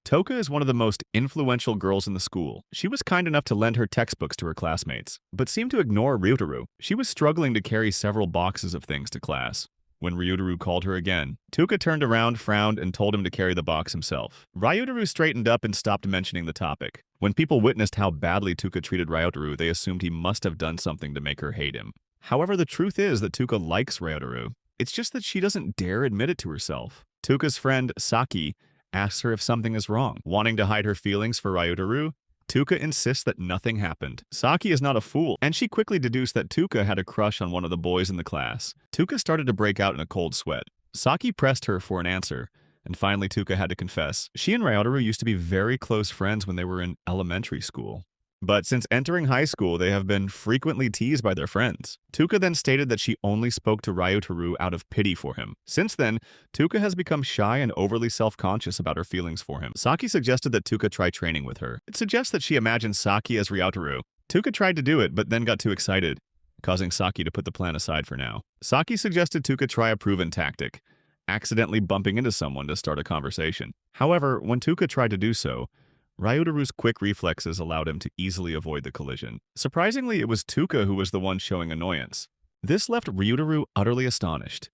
Toka is one of the most influential girls in the school. She was kind enough to lend her textbooks to her classmates, but seemed to ignore Ryoutarou. She was struggling to carry several boxes of things to class. When Ryoutarou called her again, Toka turned around, frowned, and told him to carry the box himself. Ryoutarou straightened up and stopped mentioning the topic. When people witnessed how badly Toka treated Ryoutarou, they assumed he must have done something to make her hate him. However, the truth is that Toka likes Ryoutarou. It's just that she doesn't dare admit it to herself. Toka's friend, Saki, asks her if something is wrong. Wanting to hide her feelings for Ryoutarou, Toka insists that nothing happened. Saki is not a fool, and she quickly deduced that Toka had a crush on one of the boys in the class. Toka started to break out in a cold sweat. Saki pressed her for an answer, and finally Toka had to confess. She and Ryoutarou used to be very close friends when they were in elementary school. But since entering high school, they have been frequently teased by their friends. Toka then stated that she only spoke to Ryoutarou out of pity for him. Since then, Toka has become shy and overly self-conscious about her feelings for him. Saki suggested that Toka try training with her. It suggests that she imagines Saki as Ryoutarou. Toka tried to do it, but then got too excited, causing Saki to put the plan aside for now. Saki suggested Toka try a proven tactic, accidentally bumping into someone to start a conversation. However, when Toka tried to do so, Ryoutarou's quick reflexes allowed him to easily avoid the collision. Surprisingly, it was Toka who was the one showing annoyance. This left Ryoutarou utterly astonished.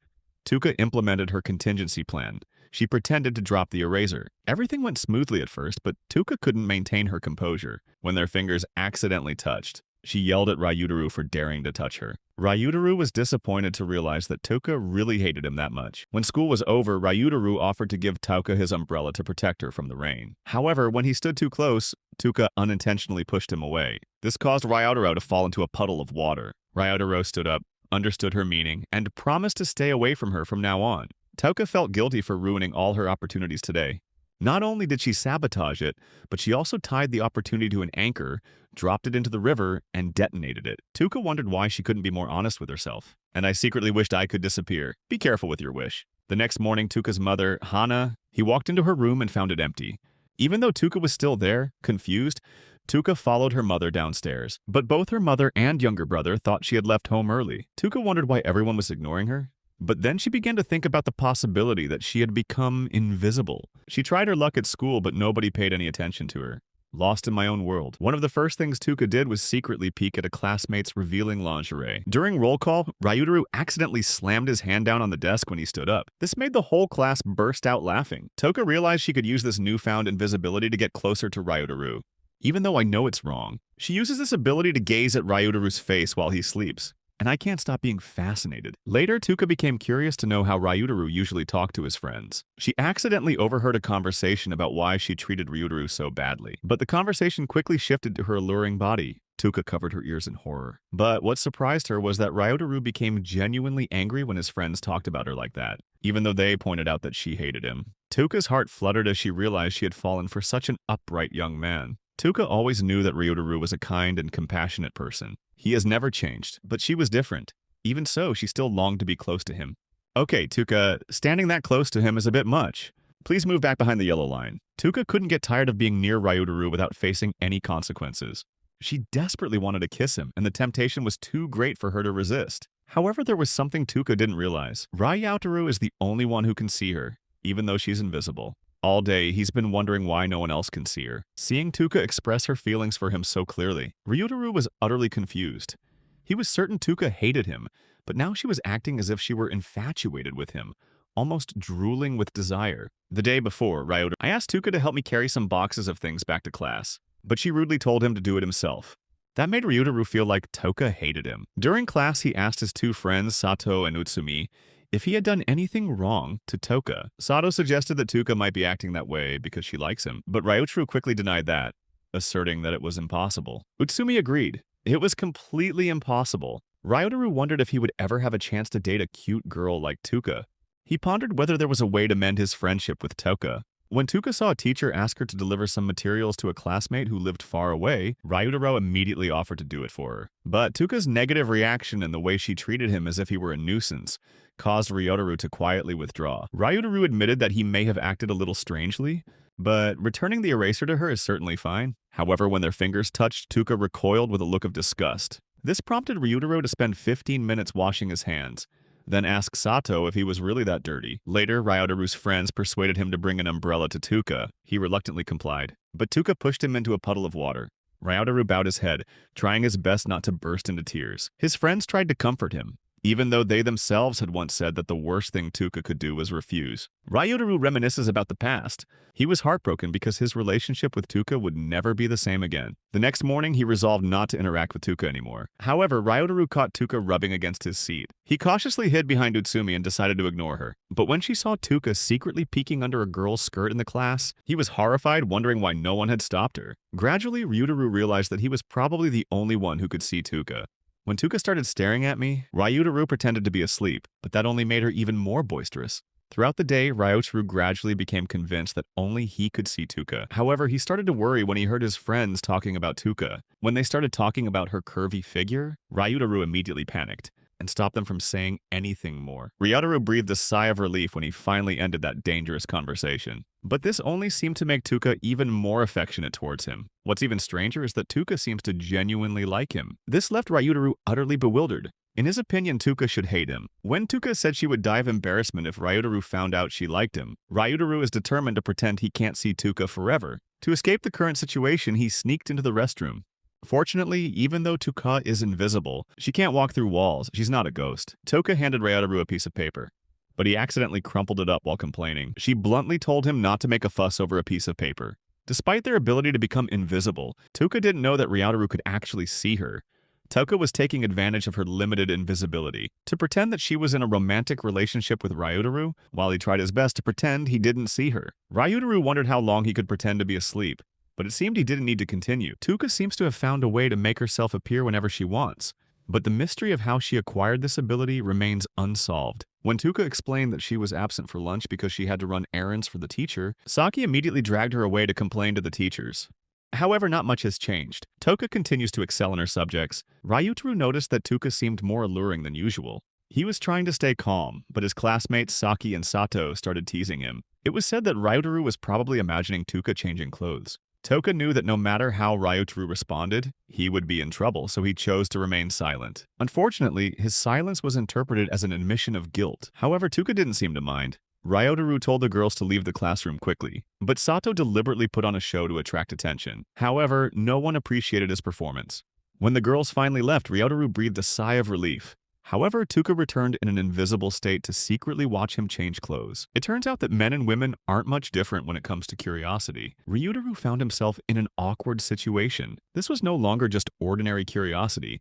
Toka implemented her contingency plan. She pretended to drop the eraser. Everything went smoothly at first, but Toka couldn't maintain her composure. When their fingers accidentally touched, she yelled at Ryoutarou for daring to touch her. Ryoutarou was disappointed to realize that Toka really hated him that much. When school was over, Ryoutarou offered to give Toka his umbrella to protect her from the rain. However, when he stood too close, Toka unintentionally pushed him away. This caused Ryoutarou to fall into a puddle of water. Ryoutarou stood up, understood her meaning, and promised to stay away from her from now on. Toka felt guilty for ruining all her opportunities today. Not only did she sabotage it, but she also tied the opportunity to an anchor, dropped it into the river, and detonated it. Toka wondered why she couldn't be more honest with herself. And I secretly wished I could disappear. Be careful with your wish. The next morning, Toka's mother, Hana, he walked into her room and found it empty. Even though Toka was still there, confused, Toka followed her mother downstairs. But both her mother and younger brother thought she had left home early. Toka wondered why everyone was ignoring her. But then she began to think about the possibility that she had become invisible. She tried her luck at school, but nobody paid any attention to her. Lost in my own world. One of the first things Toka did was secretly peek at a classmate's revealing lingerie. During roll call, Ryoutarou accidentally slammed his hand down on the desk when he stood up. This made the whole class burst out laughing. Toka realized she could use this newfound invisibility to get closer to Ryoutarou. Even though I know it's wrong, she uses this ability to gaze at Ryoutarou face while he sleeps. And I can't stop being fascinated. Later, Toka became curious to know how Ryoutarou usually talked to his friends. She accidentally overheard a conversation about why she treated Ryoutarou so badly. But the conversation quickly shifted to her alluring body. Toka covered her ears in horror. But what surprised her was that Ryoutarou became genuinely angry when his friends talked about her like that, even though they pointed out that she hated him. Toka's heart fluttered as she realized she had fallen for such an upright young man. Toka always knew that Ryoutarou was a kind and compassionate person. He has never changed, but she was different. Even so, she still longed to be close to him. Okay, Toka, standing that close to him is a bit much. Please move back behind the yellow line. Toka couldn't get tired of being near Ryoutarou without facing any consequences. She desperately wanted to kiss him, and the temptation was too great for her to resist. However, there was something Toka didn't realize. Ryoutarou is the only one who can see her, even though she's invisible. All day, he's been wondering why no one else can see her. Seeing Toka express her feelings for him so clearly, Ryoutarou was utterly confused. He was certain Toka hated him, but now she was acting as if she were infatuated with him, almost drooling with desire. The day before, I asked Toka to help me carry some boxes of things back to class, but she rudely told him to do it himself. That made Ryoutarou feel like Toka hated him. During class, he asked his two friends, Sato and Utsumi, if he had done anything wrong to Toka. Sato suggested that Toka might be acting that way because she likes him, but Ryoutarou quickly denied that, asserting that it was impossible. Utsumi agreed. It was completely impossible. Ryoutarou wondered if he would ever have a chance to date a cute girl like Toka. He pondered whether there was a way to mend his friendship with Toka. When Toka saw a teacher ask her to deliver some materials to a classmate who lived far away, Ryoutarou immediately offered to do it for her. But Toka's negative reaction and the way she treated him as if he were a nuisance caused Ryoutarou to quietly withdraw. Ryoutarou admitted that he may have acted a little strangely, but returning the eraser to her is certainly fine. However, when their fingers touched, Toka recoiled with a look of disgust. This prompted Ryoutarou to spend 15 minutes washing his hands, then asked Sato if he was really that dirty. Later, Ryoutarou's friends persuaded him to bring an umbrella to Tuka. He reluctantly complied, but Tuka pushed him into a puddle of water. Ryoutarou bowed his head, trying his best not to burst into tears. His friends tried to comfort him, even though they themselves had once said that the worst thing Tuka could do was refuse. Ryoutarou reminisces about the past. He was heartbroken because his relationship with Tuka would never be the same again. The next morning, he resolved not to interact with Tuka anymore. However, Ryoutarou caught Tuka rubbing against his seat. He cautiously hid behind Utsumi and decided to ignore her. But when she saw Tuka secretly peeking under a girl's skirt in the class, he was horrified, wondering why no one had stopped her. Gradually, Ryoutarou realized that he was probably the only one who could see Tuka. When Tuka started staring at me, Ryoutarou pretended to be asleep, but that only made her even more boisterous. Throughout the day, Ryoutarou gradually became convinced that only he could see Tuka. However, he started to worry when he heard his friends talking about Tuka. When they started talking about her curvy figure, Ryoutarou immediately panicked and stopped them from saying anything more. Ryoutarou breathed a sigh of relief when he finally ended that dangerous conversation. But this only seemed to make Tuka even more affectionate towards him. What's even stranger is that Tuka seems to genuinely like him. This left Ryoutarou utterly bewildered. In his opinion, Tuka should hate him. When Tuka said she would die of embarrassment if Ryoutarou found out she liked him, Ryoutarou is determined to pretend he can't see Tuka forever. To escape the current situation, he sneaked into the restroom. Fortunately, even though Tuka is invisible, she can't walk through walls. She's not a ghost. Tuka handed Ryoutarou a piece of paper, but he accidentally crumpled it up while complaining. She bluntly told him not to make a fuss over a piece of paper. Despite their ability to become invisible, Tuka didn't know that Ryoutarou could actually see her. Tuka was taking advantage of her limited invisibility to pretend that she was in a romantic relationship with Ryoutarou, while he tried his best to pretend he didn't see her. Ryoutarou wondered how long he could pretend to be asleep, but it seemed he didn't need to continue. Tuka seems to have found a way to make herself appear whenever she wants, but the mystery of how she acquired this ability remains unsolved. When Tuka explained that she was absent for lunch because she had to run errands for the teacher, Saki immediately dragged her away to complain to the teachers. However, not much has changed. Tuka continues to excel in her subjects. Ryoutarou noticed that Tuka seemed more alluring than usual. He was trying to stay calm, but his classmates Saki and Sato started teasing him. It was said that Ryoutarou was probably imagining Tuka changing clothes. Tuka knew that no matter how Ryoutarou responded, he would be in trouble, so he chose to remain silent. Unfortunately, his silence was interpreted as an admission of guilt. However, Tuka didn't seem to mind. Ryoutarou told the girls to leave the classroom quickly, but Sato deliberately put on a show to attract attention. However, no one appreciated his performance. When the girls finally left, Ryoutarou breathed a sigh of relief. However, Tuka returned in an invisible state to secretly watch him change clothes. It turns out that men and women aren't much different when it comes to curiosity. Ryoutarou found himself in an awkward situation. This was no longer just ordinary curiosity.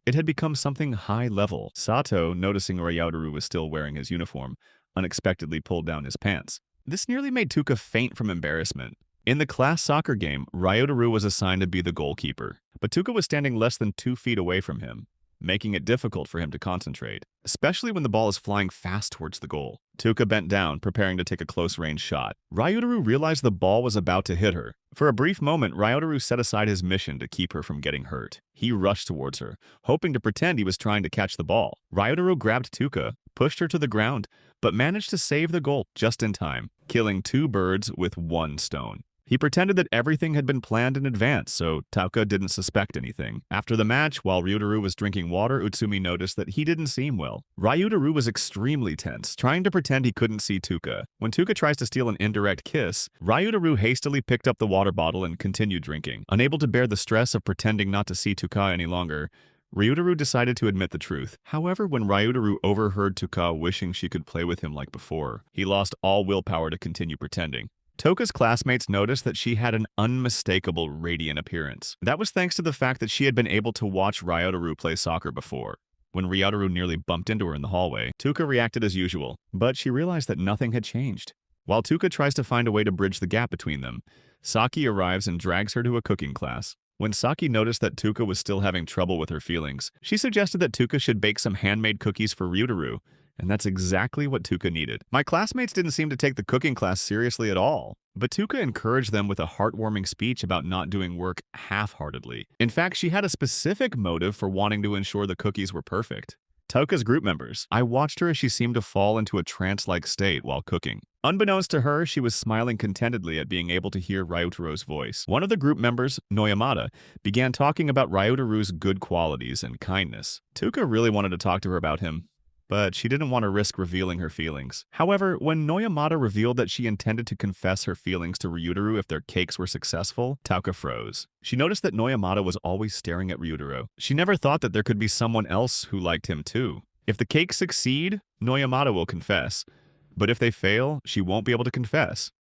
It had become something high level. Sato, noticing Ryoutarou was still wearing his uniform, unexpectedly pulled down his pants. This nearly made Tuka faint from embarrassment. In the class soccer game, Ryoutarou was assigned to be the goalkeeper, but Tuka was standing less than 2 feet away from him, making it difficult for him to concentrate, especially when the ball is flying fast towards the goal. Tuka bent down, preparing to take a close-range shot. Ryoutarou realized the ball was about to hit her. For a brief moment, Ryoutarou set aside his mission to keep her from getting hurt. He rushed towards her, hoping to pretend he was trying to catch the ball. Ryoutarou grabbed Tuka, pushed her to the ground, but managed to save the goal just in time, killing 2 birds with 1 stone. He pretended that everything had been planned in advance, so Tuka didn't suspect anything. After the match, while Ryoutarou was drinking water, Utsumi noticed that he didn't seem well. Ryoutarou was extremely tense, trying to pretend he couldn't see Tuka. When Tuka tries to steal an indirect kiss, Ryoutarou hastily picked up the water bottle and continued drinking. Unable to bear the stress of pretending not to see Tuka any longer, Ryoutarou decided to admit the truth. However, when Ryoutarou overheard Tuka wishing she could play with him like before, he lost all willpower to continue pretending. Tuka's classmates noticed that she had an unmistakable radiant appearance. That was thanks to the fact that she had been able to watch Ryoutarou play soccer before. When Ryoutarou nearly bumped into her in the hallway, Tuka reacted as usual, but she realized that nothing had changed. While Tuka tries to find a way to bridge the gap between them, Saki arrives and drags her to a cooking class. When Saki noticed that Tuka was still having trouble with her feelings, she suggested that Tuka should bake some handmade cookies for Ryoutarou, and that's exactly what Tuka needed. My classmates didn't seem to take the cooking class seriously at all, but Tuka encouraged them with a heartwarming speech about not doing work half-heartedly. In fact, she had a specific motive for wanting to ensure the cookies were perfect. Tuka's group members. I watched her as she seemed to fall into a trance-like state while cooking. Unbeknownst to her, she was smiling contentedly at being able to hear Ryoutarou's voice. One of the group members, Noyamada, began talking about Ryoutarou's good qualities and kindness. Tuka really wanted to talk to her about him, but she didn't want to risk revealing her feelings. However, when Noyamata revealed that she intended to confess her feelings to Ryoutarou if their cakes were successful, Tauka froze. She noticed that Noyamata was always staring at Ryoutarou. She never thought that there could be someone else who liked him too. If the cakes succeed, Noyamata will confess. But if they fail, she won't be able to confess.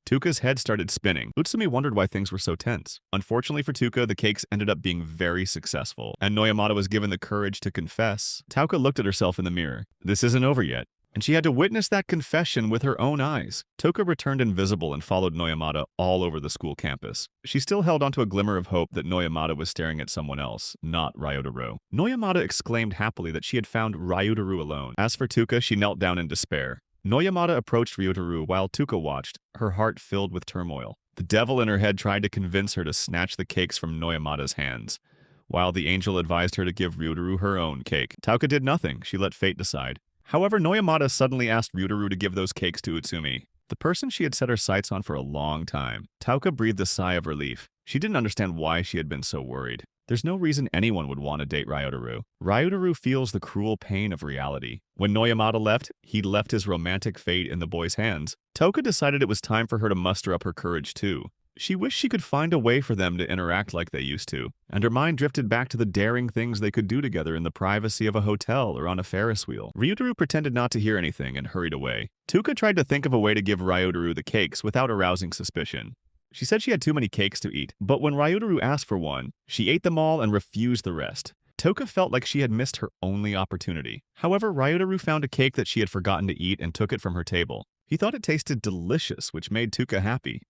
Tuka's head started spinning. Utsumi wondered why things were so tense. Unfortunately for Tuka, the cakes ended up being very successful, and Noyamata was given the courage to confess. Tauka looked at herself in the mirror. This isn't over yet, and she had to witness that confession with her own eyes. Tuka returned invisible and followed Noyamata all over the school campus. She still held onto a glimmer of hope that Noyamata was staring at someone else, not Ryoutarou. Noyamata exclaimed happily that she had found Ryoutarou alone. As for Tuka, she knelt down in despair. Noyamata approached Ryoutarou while Tuka watched, her heart filled with turmoil. The devil in her head tried to convince her to snatch the cakes from Noyamata's hands, while the angel advised her to give Ryoutarou her own cake. Tauka did nothing. She let fate decide. However, Noyamata suddenly asked Ryoutarou to give those cakes to Utsumi, the person she had set her sights on for a long time. Tauka breathed a sigh of relief. She didn't understand why she had been so worried. There's no reason anyone would want to date Ryoutarou. Ryoutarou feels the cruel pain of reality. When Noyamata left, he'd left his romantic fate in the boy's hands. Tauka decided it was time for her to muster up her courage too. She wished she could find a way for them to interact like they used to, and her mind drifted back to the daring things they could do together in the privacy of a hotel or on a Ferris wheel. Ryoutarou pretended not to hear anything and hurried away. Tuka tried to think of a way to give Ryoutarou the cakes without arousing suspicion. She said she had too many cakes to eat, but when Ryoutarou asked for one, she ate them all and refused the rest. Tauka felt like she had missed her only opportunity. However, Ryoutarou found a cake that she had forgotten to eat and took it from her table. He thought it tasted delicious, which made Tuka happy.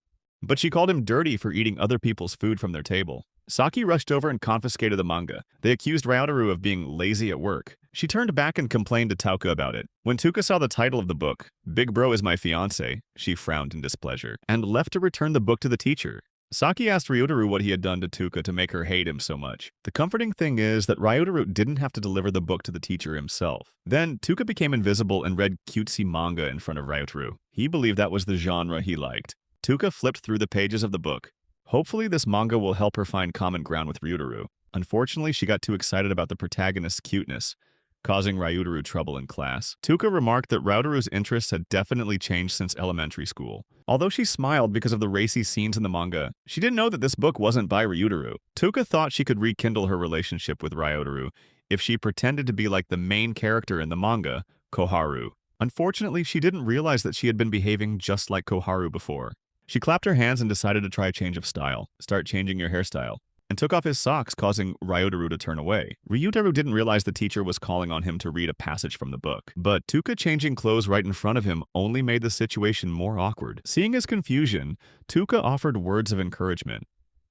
But she called him dirty for eating other people's food from their table. Saki rushed over and confiscated the manga. They accused Ryoutarou of being lazy at work. She turned back and complained to Tauka about it. When Tuka saw the title of the book, Big Bro is My Fiancé, she frowned in displeasure, and left to return the book to the teacher. Saki asked Ryoutarou what he had done to Tuka to make her hate him so much. The comforting thing is that Ryoutarou didn't have to deliver the book to the teacher himself. Then, Tuka became invisible and read cutesy manga in front of Ryoutarou. He believed that was the genre he liked. Tuka flipped through the pages of the book. Hopefully this manga will help her find common ground with Ryoutarou. Unfortunately, she got too excited about the protagonist's cuteness, causing Ryoutarou trouble in class. Tuka remarked that Ryoutarou interests had definitely changed since elementary school. Although she smiled because of the racy scenes in the manga, she didn't know that this book wasn't by Ryoutarou. Tuka thought she could rekindle her relationship with Ryoutarou if she pretended to be like the main character in the manga, Koharu. Unfortunately, she didn't realize that she had been behaving just like Koharu before. She clapped her hands and decided to try a change of style. Start changing your hairstyle. And took off his socks, causing Ryoutarou to turn away. Ryoutarou didn't realize the teacher was calling on him to read a passage from the book. But Tuka changing clothes right in front of him only made the situation more awkward. Seeing his confusion, Tuka offered words of encouragement,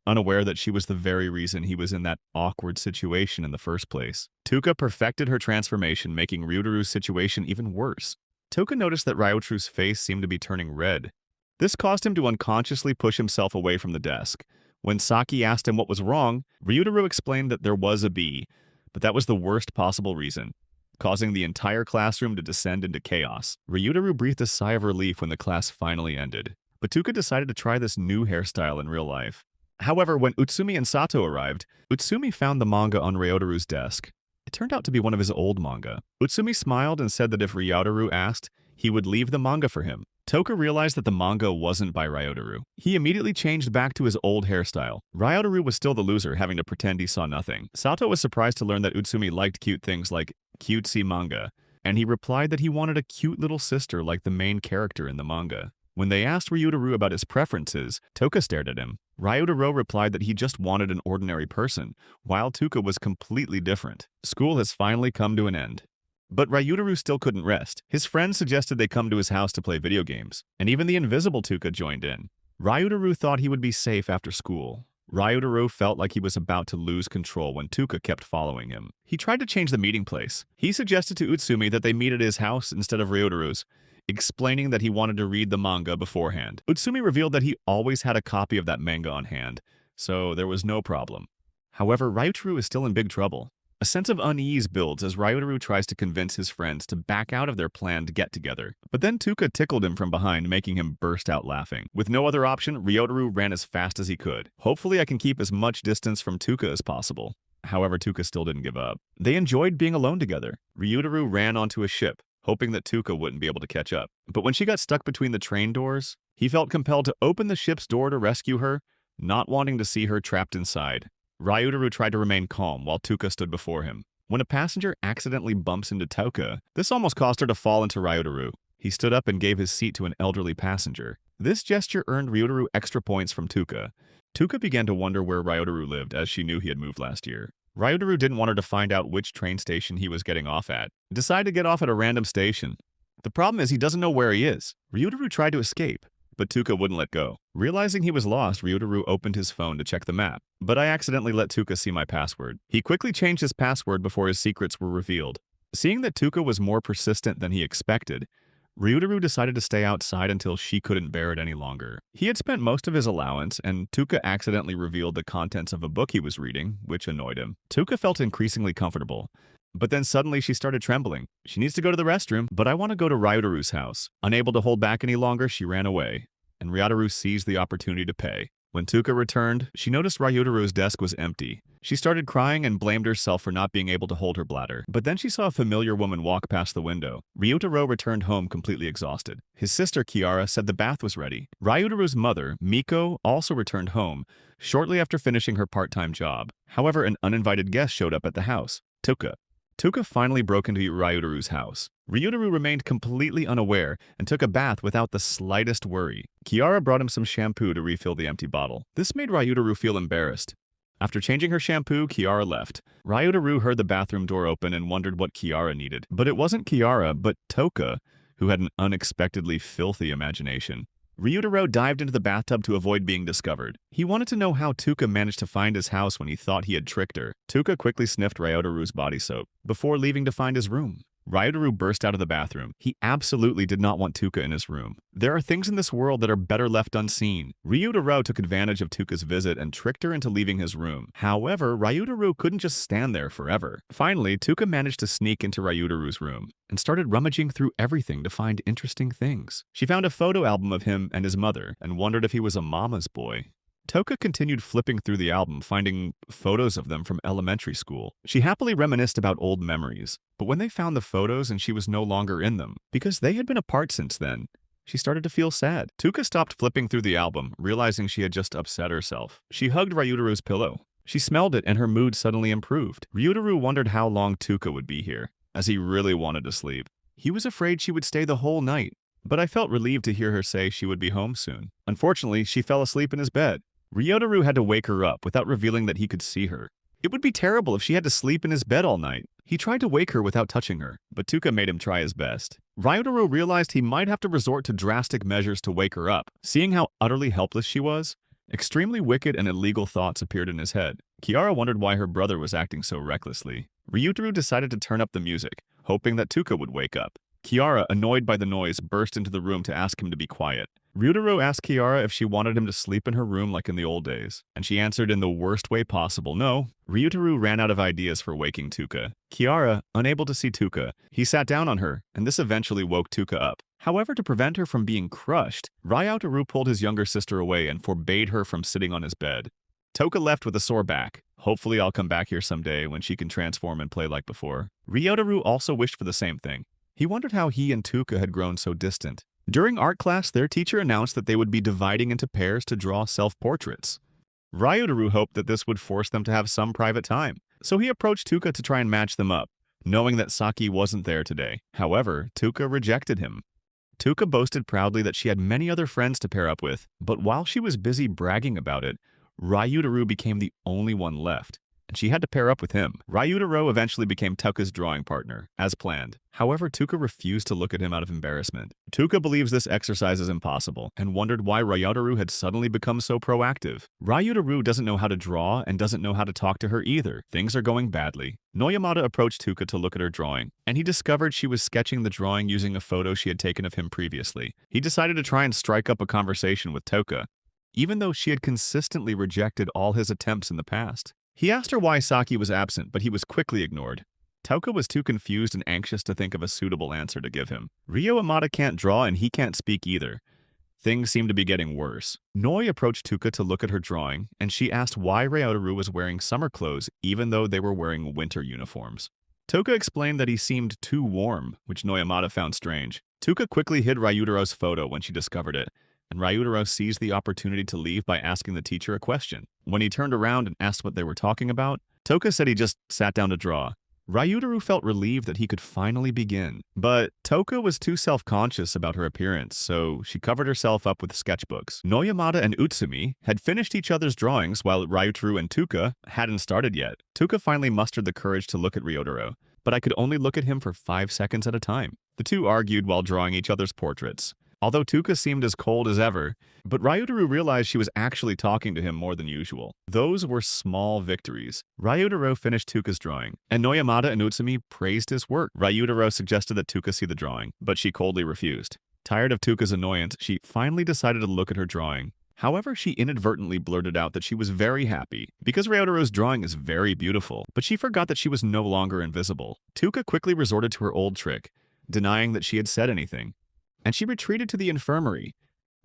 unaware that she was the very reason he was in that awkward situation in the first place. Tuka perfected her transformation, making Ryoutarou's situation even worse. Tuka noticed that Ryoutarou's face seemed to be turning red. This caused him to unconsciously push himself away from the desk. When Saki asked him what was wrong, Ryoutarou explained that there was a bee, but that was the worst possible reason, causing the entire classroom to descend into chaos. Ryoutarou breathed a sigh of relief when the class finally ended, but Tuka decided to try this new hairstyle in real life. However, when Utsumi and Sato arrived, Utsumi found the manga on Ryoutarou desk. It turned out to be one of his old manga. Utsumi smiled and said that if Ryoutarou asked, he would leave the manga for him. Tuka realized that the manga wasn't by Ryoutarou. He immediately changed back to his old hairstyle. Ryoutarou was still the loser, having to pretend he saw nothing. Sato was surprised to learn that Utsumi liked cute things like cutesy manga, and he replied that he wanted a cute little sister like the main character in the manga. When they asked Ryoutarou about his preferences, Tuka stared at him. Ryoutarou replied that he just wanted an ordinary person, while Tuka was completely different. School has finally come to an end. But Ryoutarou still couldn't rest. His friends suggested they come to his house to play video games, and even the invisible Tuka joined in. Ryoutarou thought he would be safe after school. Ryoutarou felt like he was about to lose control when Tuka kept following him. He tried to change the meeting place. He suggested to Utsumi that they meet at his house instead of Ryoutarou, explaining that he wanted to read the manga beforehand. Utsumi revealed that he always had a copy of that manga on hand, so there was no problem. However, Ryoutarou is still in big trouble. A sense of unease builds as Ryoutarou tries to convince his friends to back out of their planned get-together. But then Tuka tickled him from behind, making him burst out laughing. With no other option, Ryoutarou ran as fast as he could. Hopefully I can keep as much distance from Tuka as possible. However, Tuka still didn't give up. They enjoyed being alone together. Ryoutarou ran onto a ship, hoping that Tuka wouldn't be able to catch up. But when she got stuck between the train doors, he felt compelled to open the ship's door to rescue her, not wanting to see her trapped inside. Ryoutarou tried to remain calm while Tuka stood before him. When a passenger accidentally bumps into Tuka, this almost caused her to fall into Ryoutarou. He stood up and gave his seat to an elderly passenger. This gesture earned Ryoutarou extra points from Tuka. Tuka began to wonder where Ryoutarou lived, as she knew he had moved last year. Ryoutarou didn't want her to find out which train station he was getting off at. Decided to get off at a random station. The problem is he doesn't know where he is. Ryoutarou tried to escape, but Tuka wouldn't let go. Realizing he was lost, Ryoutarou opened his phone to check the map, but I accidentally let Tuka see my password. He quickly changed his password before his secrets were revealed. Seeing that Tuka was more persistent than he expected, Ryoutarou decided to stay outside until she couldn't bear it any longer. He had spent most of his allowance, and Tuka accidentally revealed the contents of a book he was reading, which annoyed him. Tuka felt increasingly comfortable, but then suddenly she started trembling. She needs to go to the restroom, but I want to go to Ryoutarou's house. Unable to hold back any longer, she ran away, and Ryoutarou seized the opportunity to pay. When Tuka returned, she noticed Ryoutarou's desk was empty. She started crying and blamed herself for not being able to hold her bladder. But then she saw a familiar woman walk past the window. Ryoutarou returned home completely exhausted. His sister Kiara said the bath was ready. Ryoutarou's mother, Miko, also returned home shortly after finishing her part-time job. However, an uninvited guest showed up at the house, Tuka. Tuka finally broke into Ryoutarou's house. Ryoutarou remained completely unaware and took a bath without the slightest worry. Kiara brought him some shampoo to refill the empty bottle. This made Ryoutarou feel embarrassed. After changing her shampoo, Kiara left. Ryoutarou heard the bathroom door open and wondered what Kiara needed. But it wasn't Kiara, but Tuka, who had an unexpectedly filthy imagination. Ryoutarou dived into the bathtub to avoid being discovered. He wanted to know how Tuka managed to find his house when he thought he had tricked her. Tuka quickly sniffed Ryoutarou's body soap before leaving to find his room. Ryoutarou burst out of the bathroom. He absolutely did not want Tuka in his room. There are things in this world that are better left unseen. Ryoutarou took advantage of Tuka's visit and tricked her into leaving his room. However, Ryoutarou couldn't just stand there forever. Finally, Tuka managed to sneak into Ryoutarou's room and started rummaging through everything to find interesting things. She found a photo album of him and his mother and wondered if he was a mama's boy. Tuka continued flipping through the album, finding photos of them from elementary school. She happily reminisced about old memories, but when they found the photos and she was no longer in them, because they had been apart since then, she started to feel sad. Tuka stopped flipping through the album, realizing she had just upset herself. She hugged Ryoutarou's pillow. She smelled it and her mood suddenly improved. Ryoutarou wondered how long Tuka would be here, as he really wanted to sleep. He was afraid she would stay the whole night, but I felt relieved to hear her say she would be home soon. Unfortunately, she fell asleep in his bed. Ryoutarou had to wake her up without revealing that he could see her. It would be terrible if she had to sleep in his bed all night. He tried to wake her without touching her, but Tuka made him try his best. Ryoutarou realized he might have to resort to drastic measures to wake her up. Seeing how utterly helpless she was, extremely wicked and illegal thoughts appeared in his head. Kiara wondered why her brother was acting so recklessly. Ryoutarou decided to turn up the music, hoping that Tuka would wake up. Kiara, annoyed by the noise, burst into the room to ask him to be quiet. Ryoutarou asked Kiara if she wanted him to sleep in her room like in the old days, and she answered in the worst way possible, no. Ryoutarou ran out of ideas for waking Tuka. Kiara, unable to see Tuka, he sat down on her, and this eventually woke Tuka up. However, to prevent her from being crushed, Ryoutarou pulled his younger sister away and forbade her from sitting on his bed. Tuka left with a sore back. Hopefully I'll come back here someday when she can transform and play like before. Ryoutarou also wished for the same thing. He wondered how he and Tuka had grown so distant. During art class, their teacher announced that they would be dividing into pairs to draw self-portraits. Ryoutarou hoped that this would force them to have some private time, so he approached Tuka to try and match them up, knowing that Saki wasn't there today. However, Tuka rejected him. Tuka boasted proudly that she had many other friends to pair up with, but while she was busy bragging about it, Ryoutarou became the only one left, and she had to pair up with him. Ryoutarou eventually became Tuka's drawing partner, as planned. However, Tuka refused to look at him out of embarrassment. Tuka believes this exercise is impossible, and wondered why Ryoutarou had suddenly become so proactive. Ryoutarou doesn't know how to draw and doesn't know how to talk to her either. Things are going badly. Noyamada approached Tuka to look at her drawing, and he discovered she was sketching the drawing using a photo she had taken of him previously. He decided to try and strike up a conversation with Tuka, even though she had consistently rejected all his attempts in the past. He asked her why Saki was absent, but he was quickly ignored. Tuka was too confused and anxious to think of a suitable answer to give him. Ryo Amada can't draw and he can't speak either. Things seemed to be getting worse. Noi approached Tuka to look at her drawing, and she asked why Ryoutarou was wearing summer clothes even though they were wearing winter uniforms. Tuka explained that he seemed too warm, which Noyamata found strange. Tuka quickly hid Ryutarou's photo when she discovered it, and Ryoutarou seized the opportunity to leave by asking the teacher a question. When he turned around and asked what they were talking about, Tuka said he just sat down to draw. Ryoutarou felt relieved that he could finally begin, but Tuka was too self-conscious about her appearance, so she covered herself up with sketchbooks. Noyamata and Utsumi had finished each other's drawings while Ryoutarou and Tuka hadn't started yet. Tuka finally mustered the courage to look at Ryoutarou, but I could only look at him for 5 seconds at a time. The two argued while drawing each other's portraits. Although Tuka seemed as cold as ever, but Ryoutarou realized she was actually talking to him more than usual. Those were small victories. Ryoutarou finished Tuka's drawing, and Noyamata and Utsumi praised his work. Ryoutarou suggested that Tuka see the drawing, but she coldly refused. Tired of Tuka's annoyance, she finally decided to look at her drawing. However, she inadvertently blurted out that she was very happy, because Ryoutarou drawing is very beautiful, but she forgot that she was no longer invisible. Tuka quickly resorted to her old trick, denying that she had said anything, and she retreated to the infirmary.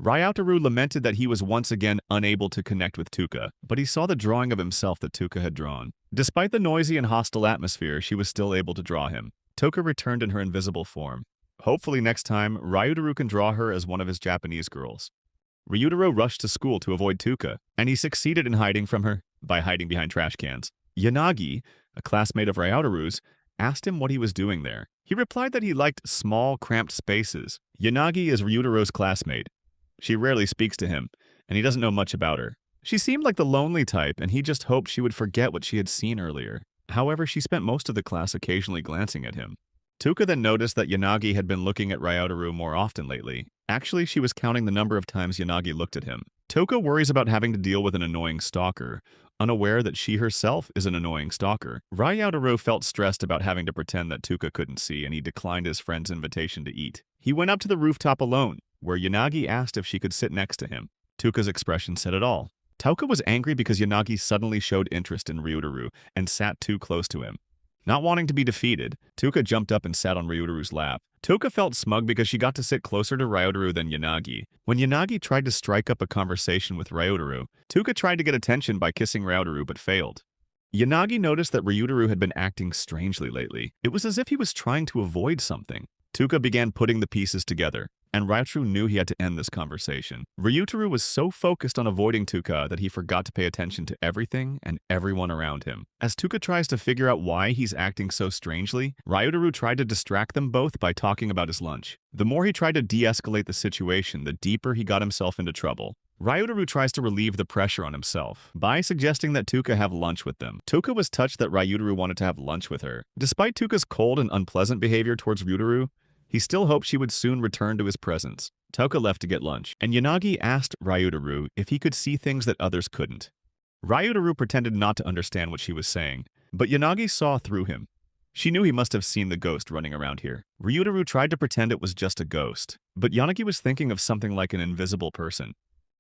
Ryoutarou lamented that he was once again unable to connect with Tuka, but he saw the drawing of himself that Tuka had drawn. Despite the noisy and hostile atmosphere, she was still able to draw him. Tuka returned in her invisible form. Hopefully next time, Ryoutarou can draw her as one of his Japanese girls. Ryoutarou rushed to school to avoid Tuka, and he succeeded in hiding from her by hiding behind trash cans. Yanagi, a classmate of Ryoutarou, asked him what he was doing there. He replied that he liked small, cramped spaces. Yanagi is Ryoutarou classmate. She rarely speaks to him, and he doesn't know much about her. She seemed like the lonely type, and he just hoped she would forget what she had seen earlier. However, she spent most of the class occasionally glancing at him. Tuka then noticed that Yanagi had been looking at Ryoutarou more often lately. Actually, she was counting the number of times Yanagi looked at him. Tuka worries about having to deal with an annoying stalker, unaware that she herself is an annoying stalker. Ryoutarou felt stressed about having to pretend that Tuka couldn't see, and he declined his friend's invitation to eat. He went up to the rooftop alone, where Yanagi asked if she could sit next to him. Tuka's expression said it all. Tuka was angry because Yanagi suddenly showed interest in Ryoutarou and sat too close to him. Not wanting to be defeated, Tuka jumped up and sat on Ryutarou's lap. Tuka felt smug because she got to sit closer to Ryoutarou than Yanagi. When Yanagi tried to strike up a conversation with Ryoutarou, Tuka tried to get attention by kissing Ryoutarou but failed. Yanagi noticed that Ryoutarou had been acting strangely lately. It was as if he was trying to avoid something. Tuka began putting the pieces together, and Ryoutarou knew he had to end this conversation. Ryoutarou was so focused on avoiding Tuka that he forgot to pay attention to everything and everyone around him. As Tuka tries to figure out why he's acting so strangely, Ryoutarou tried to distract them both by talking about his lunch. The more he tried to de-escalate the situation, the deeper he got himself into trouble. Ryoutarou tries to relieve the pressure on himself by suggesting that Tuka have lunch with them. Tuka was touched that Ryoutarou wanted to have lunch with her. Despite Tuka's cold and unpleasant behavior towards Ryoutarou, he still hoped she would soon return to his presence. Tuka left to get lunch, and Yanagi asked Ryoutarou if he could see things that others couldn't. Ryoutarou pretended not to understand what she was saying, but Yanagi saw through him. She knew he must have seen the ghost running around here. Ryoutarou tried to pretend it was just a ghost, but Yanagi was thinking of something like an invisible person.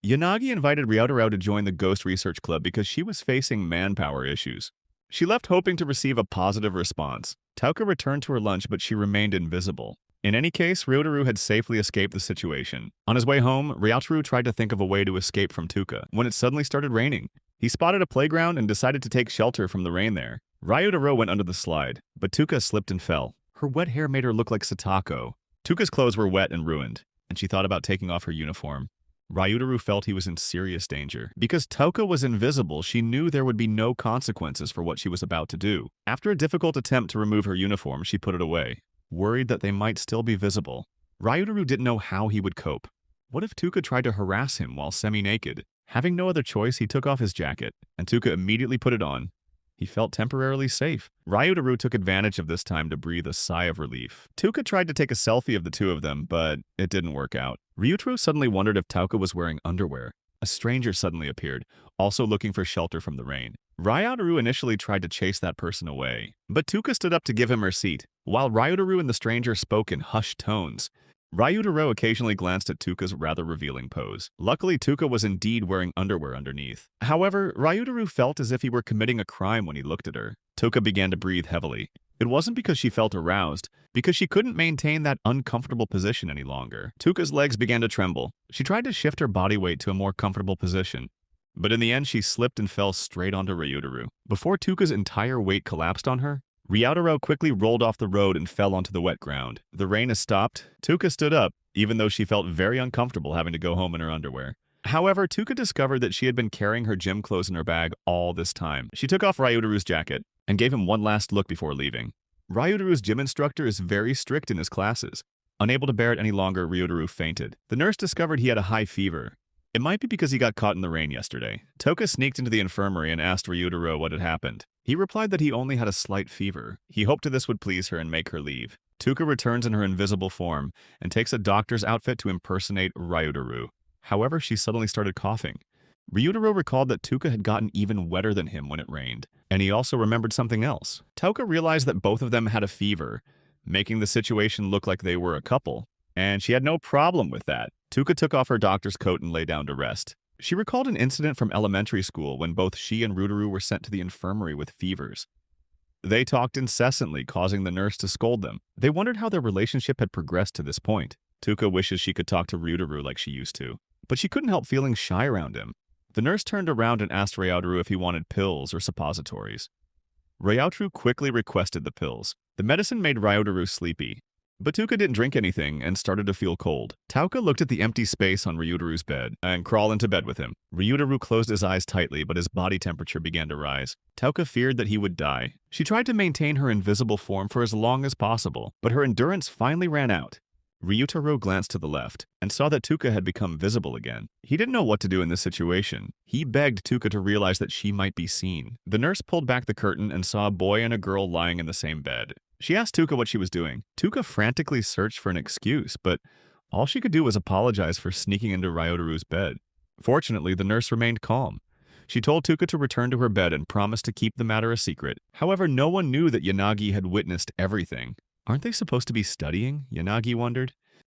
Yanagi invited Ryoutarou to join the Ghost Research Club because she was facing manpower issues. She left hoping to receive a positive response. Tuka returned to her lunch, but she remained invisible. In any case, Ryoutarou had safely escaped the situation. On his way home, Ryoutarou tried to think of a way to escape from Tuka when it suddenly started raining. He spotted a playground and decided to take shelter from the rain there. Ryoutarou went under the slide, but Tuka slipped and fell. Her wet hair made her look like Satako. Tuka's clothes were wet and ruined, and she thought about taking off her uniform. Ryoutarou felt he was in serious danger. Because Tuka was invisible, she knew there would be no consequences for what she was about to do. After a difficult attempt to remove her uniform, she put it away, worried that they might still be visible. Ryoutarou didn't know how he would cope. What if Tuka tried to harass him while semi-naked? Having no other choice, he took off his jacket, and Tuka immediately put it on. He felt temporarily safe. Ryoutarou took advantage of this time to breathe a sigh of relief. Tuka tried to take a selfie of the two of them, but it didn't work out. Ryoutarou suddenly wondered if Tuka was wearing underwear. A stranger suddenly appeared, also looking for shelter from the rain. Ryoutarou initially tried to chase that person away, but Tuka stood up to give him her seat. While Ryoutarou and the stranger spoke in hushed tones, Ryoutarou occasionally glanced at Tuka's rather revealing pose. Luckily, Tuka was indeed wearing underwear underneath. However, Ryoutarou felt as if he were committing a crime when he looked at her. Tuka began to breathe heavily. It wasn't because she felt aroused, because she couldn't maintain that uncomfortable position any longer. Tuka's legs began to tremble. She tried to shift her body weight to a more comfortable position, but in the end she slipped and fell straight onto Ryoutarou. Before Tuka's entire weight collapsed on her, Ryoutarou quickly rolled off the road and fell onto the wet ground. The rain has stopped. Tuka stood up, even though she felt very uncomfortable having to go home in her underwear. However, Tuka discovered that she had been carrying her gym clothes in her bag all this time. She took off Ryoutarou's jacket and gave him one last look before leaving. Ryoutarou's gym instructor is very strict in his classes. Unable to bear it any longer, Ryoutarou fainted. The nurse discovered he had a high fever. It might be because he got caught in the rain yesterday. Toka sneaked into the infirmary and asked Ryoutarou what had happened. He replied that he only had a slight fever. He hoped this would please her and make her leave. Tuka returns in her invisible form and takes a doctor's outfit to impersonate Ryoutarou. However, she suddenly started coughing. Ryoutarou recalled that Tuka had gotten even wetter than him when it rained, and he also remembered something else. Toka realized that both of them had a fever, making the situation look like they were a couple, and she had no problem with that. Tuka took off her doctor's coat and lay down to rest. She recalled an incident from elementary school when both she and Ryoutarou were sent to the infirmary with fevers. They talked incessantly, causing the nurse to scold them. They wondered how their relationship had progressed to this point. Tuka wishes she could talk to Ryoutarou like she used to, but she couldn't help feeling shy around him. The nurse turned around and asked Ryoutarou if he wanted pills or suppositories. Ryoutarou quickly requested the pills. The medicine made Ryoutarou sleepy, but Tuka didn't drink anything and started to feel cold. Tauka looked at the empty space on Ryutarou's bed and crawled into bed with him. Ryoutarou closed his eyes tightly, but his body temperature began to rise. Tauka feared that he would die. She tried to maintain her invisible form for as long as possible, but her endurance finally ran out. Ryoutarou glanced to the left and saw that Tuka had become visible again. He didn't know what to do in this situation. He begged Tuka to realize that she might be seen. The nurse pulled back the curtain and saw a boy and a girl lying in the same bed. She asked Tuka what she was doing. Tuka frantically searched for an excuse, but all she could do was apologize for sneaking into Ryoutarou's bed. Fortunately, the nurse remained calm. She told Tuka to return to her bed and promised to keep the matter a secret. However, no one knew that Yanagi had witnessed everything. Aren't they supposed to be studying? Yanagi wondered.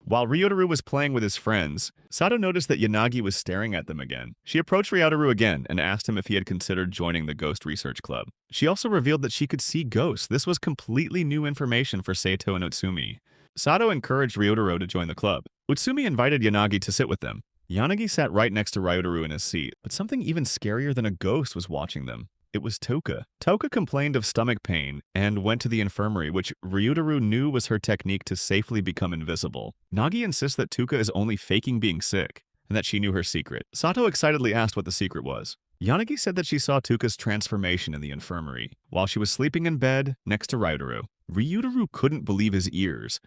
While Ryoutarou was playing with his friends, Sato noticed that Yanagi was staring at them again. She approached Ryoutarou again and asked him if he had considered joining the Ghost Research Club. She also revealed that she could see ghosts. This was completely new information for Sato and Utsumi. Sato encouraged Ryoutarou to join the club. Utsumi invited Yanagi to sit with them. Yanagi sat right next to Ryoutarou in his seat, but something even scarier than a ghost was watching them. It was Toka. Toka complained of stomach pain and went to the infirmary, which Ryoutarou knew was her technique to safely become invisible. Nagi insists that Tuka is only faking being sick, and that she knew her secret. Sato excitedly asked what the secret was. Yanagi said that she saw Tuka's transformation in the infirmary, while she was sleeping in bed next to Ryoutarou. Ryoutarou couldn't believe his ears.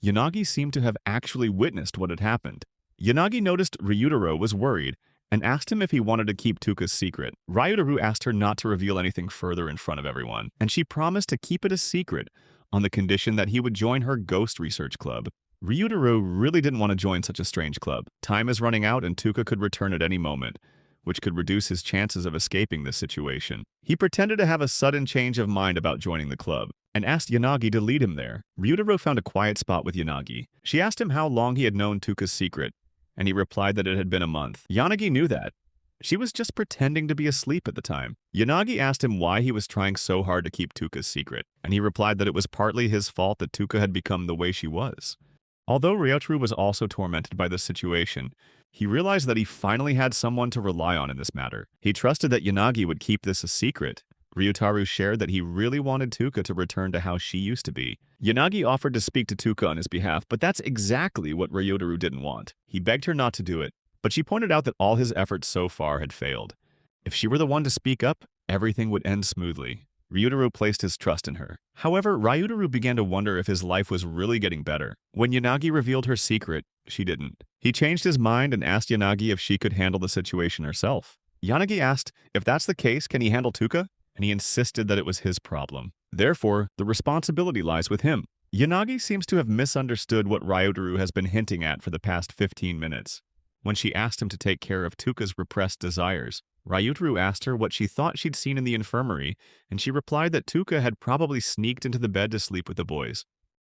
Yanagi seemed to have actually witnessed what had happened. Yanagi noticed Ryoutarou was worried, and asked him if he wanted to keep Tuka's secret. Ryoutarou asked her not to reveal anything further in front of everyone, and she promised to keep it a secret on the condition that he would join her Ghost Research Club. Ryoutarou really didn't want to join such a strange club. Time is running out and Tuka could return at any moment, which could reduce his chances of escaping this situation. He pretended to have a sudden change of mind about joining the club, and asked Yanagi to lead him there. Ryoutarou found a quiet spot with Yanagi. She asked him how long he had known Tuka's secret, and he replied that it had been a month. Yanagi knew that. She was just pretending to be asleep at the time. Yanagi asked him why he was trying so hard to keep Tuka's secret, and he replied that it was partly his fault that Tuka had become the way she was. Although Ryoutarou was also tormented by this situation, he realized that he finally had someone to rely on in this matter. He trusted that Yanagi would keep this a secret. Ryoutarou shared that he really wanted Tuka to return to how she used to be. Yanagi offered to speak to Tuka on his behalf, but that's exactly what Ryoutarou didn't want. He begged her not to do it, but she pointed out that all his efforts so far had failed. If she were the one to speak up, everything would end smoothly. Ryoutarou placed his trust in her. However, Ryoutarou began to wonder if his life was really getting better. When Yanagi revealed her secret, she didn't. He changed his mind and asked Yanagi if she could handle the situation herself. Yanagi asked, if that's the case, can he handle Tuka? And he insisted that it was his problem. Therefore, the responsibility lies with him. Yanagi seems to have misunderstood what Ryoutarou has been hinting at for the past 15 minutes. When she asked him to take care of Tuka's repressed desires, Ryoutarou asked her what she thought she'd seen in the infirmary, and she replied that Tuka had probably sneaked into the bed to sleep with the boys.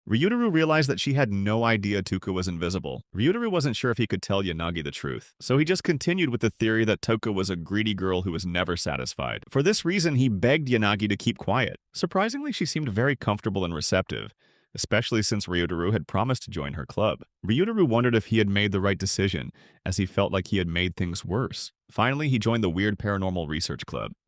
Ryoutarou realized that she had no idea Tuka was invisible. Ryoutarou wasn't sure if he could tell Yanagi the truth, so he just continued with the theory that Tuka was a greedy girl who was never satisfied. For this reason, he begged Yanagi to keep quiet. Surprisingly, she seemed very comfortable and receptive, especially since Ryoutarou had promised to join her club. Ryoutarou wondered if he had made the right decision, as he felt like he had made things worse. Finally, he joined the weird paranormal research club.